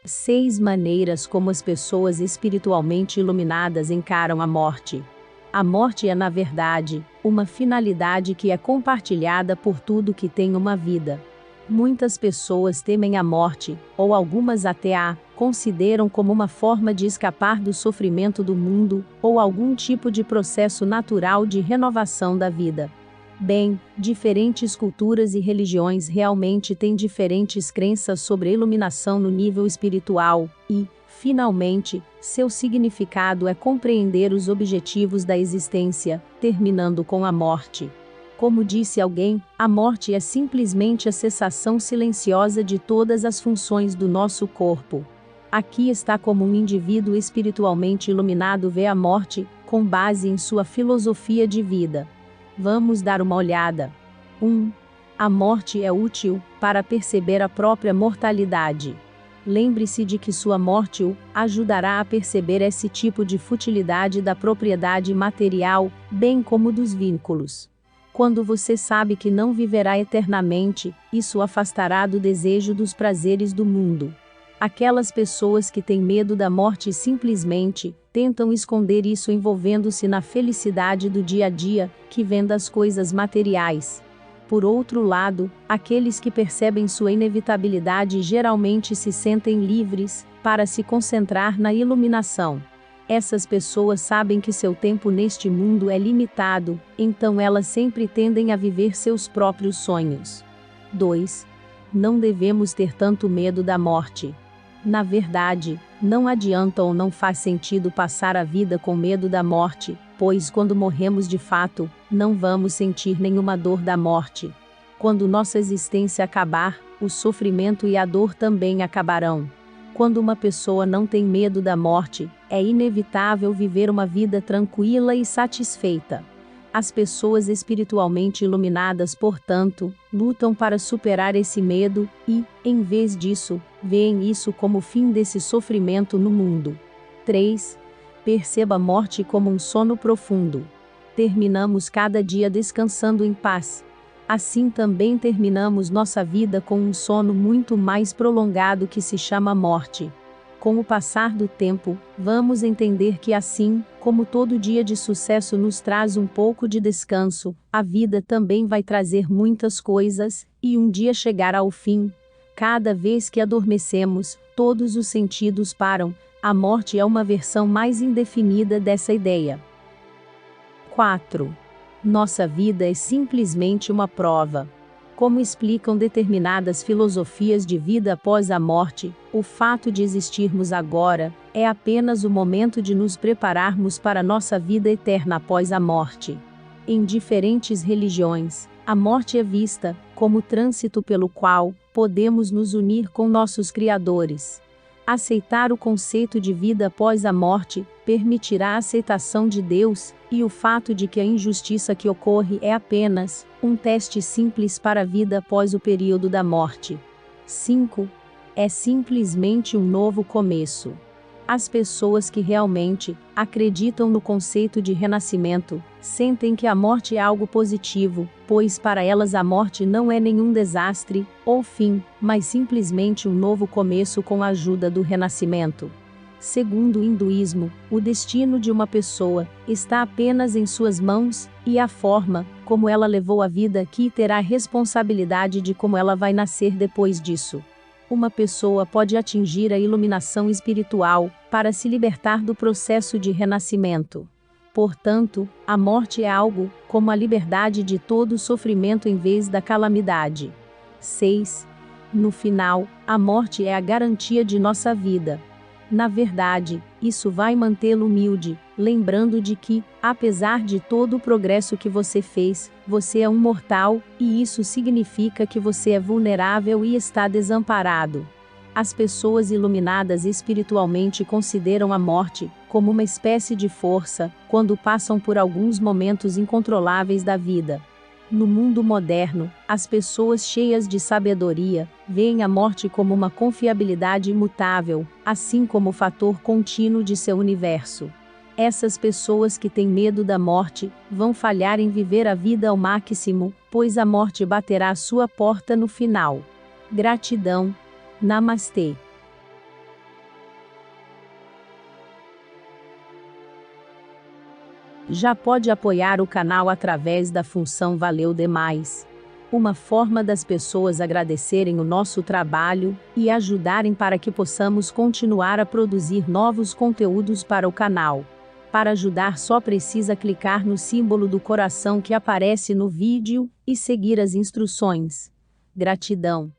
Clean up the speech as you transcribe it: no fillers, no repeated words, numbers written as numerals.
6 maneiras como as pessoas espiritualmente iluminadas encaram a morte. A morte é, na verdade, uma finalidade que é compartilhada por tudo que tem uma vida. Muitas pessoas temem a morte, ou algumas até a consideram como uma forma de escapar do sofrimento do mundo, ou algum tipo de processo natural de renovação da vida. Bem, diferentes culturas e religiões realmente têm diferentes crenças sobre a iluminação no nível espiritual, e, finalmente, seu significado é compreender os objetivos da existência, terminando com a morte. Como disse alguém, a morte é simplesmente a cessação silenciosa de todas as funções do nosso corpo. Aqui está como um indivíduo espiritualmente iluminado vê a morte, com base em sua filosofia de vida. Vamos dar uma olhada. 1. A morte é útil para perceber a própria mortalidade. Lembre-se de que sua morte o ajudará a perceber esse tipo de futilidade da propriedade material, bem como dos vínculos. Quando você sabe que não viverá eternamente, isso o afastará do desejo dos prazeres do mundo. Aquelas pessoas que têm medo da morte simplesmente tentam esconder isso envolvendo-se na felicidade do dia a dia, que vem das coisas materiais. Por outro lado, aqueles que percebem sua inevitabilidade geralmente se sentem livres para se concentrar na iluminação. Essas pessoas sabem que seu tempo neste mundo é limitado, então elas sempre tendem a viver seus próprios sonhos. 2. Não devemos ter tanto medo da morte. Na verdade, não adianta ou não faz sentido passar a vida com medo da morte, pois quando morremos de fato, não vamos sentir nenhuma dor da morte. Quando nossa existência acabar, o sofrimento e a dor também acabarão. Quando uma pessoa não tem medo da morte, é inevitável viver uma vida tranquila e satisfeita. As pessoas espiritualmente iluminadas, portanto, lutam para superar esse medo e, em vez disso, veem isso como o fim desse sofrimento no mundo. 3. Perceba a morte como um sono profundo. Terminamos cada dia descansando em paz. Assim também terminamos nossa vida com um sono muito mais prolongado que se chama morte. Com o passar do tempo, vamos entender que assim, como todo dia de sucesso nos traz um pouco de descanso, a vida também vai trazer muitas coisas, e um dia chegará ao fim. Cada vez que adormecemos, todos os sentidos param. A morte é uma versão mais indefinida dessa ideia. 4. Nossa vida é simplesmente uma prova. Como explicam determinadas filosofias de vida após a morte, o fato de existirmos agora é apenas o momento de nos prepararmos para nossa vida eterna após a morte. Em diferentes religiões, a morte é vista como o trânsito pelo qual podemos nos unir com nossos criadores. Aceitar o conceito de vida após a morte permitirá a aceitação de Deus, e o fato de que a injustiça que ocorre é apenas um teste simples para a vida após o período da morte. 5. É simplesmente um novo começo. As pessoas que realmente acreditam no conceito de renascimento sentem que a morte é algo positivo, pois para elas a morte não é nenhum desastre ou fim, mas simplesmente um novo começo com a ajuda do renascimento. Segundo o hinduísmo, o destino de uma pessoa está apenas em suas mãos, e a forma como ela levou a vida aqui terá a responsabilidade de como ela vai nascer depois disso. Uma pessoa pode atingir a iluminação espiritual para se libertar do processo de renascimento. Portanto, a morte é algo como a liberdade de todo sofrimento em vez da calamidade. 6. No final, a morte é a garantia de nossa vida. Na verdade, isso vai mantê-lo humilde, lembrando de que, apesar de todo o progresso que você fez, você é um mortal, e isso significa que você é vulnerável e está desamparado. As pessoas iluminadas espiritualmente consideram a morte como uma espécie de força, quando passam por alguns momentos incontroláveis da vida. No mundo moderno, as pessoas cheias de sabedoria veem a morte como uma confiabilidade imutável, assim como o fator contínuo de seu universo. Essas pessoas que têm medo da morte vão falhar em viver a vida ao máximo, pois a morte baterá à sua porta no final. Gratidão. Namastê. Já pode apoiar o canal através da função Valeu Demais. Uma forma das pessoas agradecerem o nosso trabalho e ajudarem para que possamos continuar a produzir novos conteúdos para o canal. Para ajudar, só precisa clicar no símbolo do coração que aparece no vídeo e seguir as instruções. Gratidão.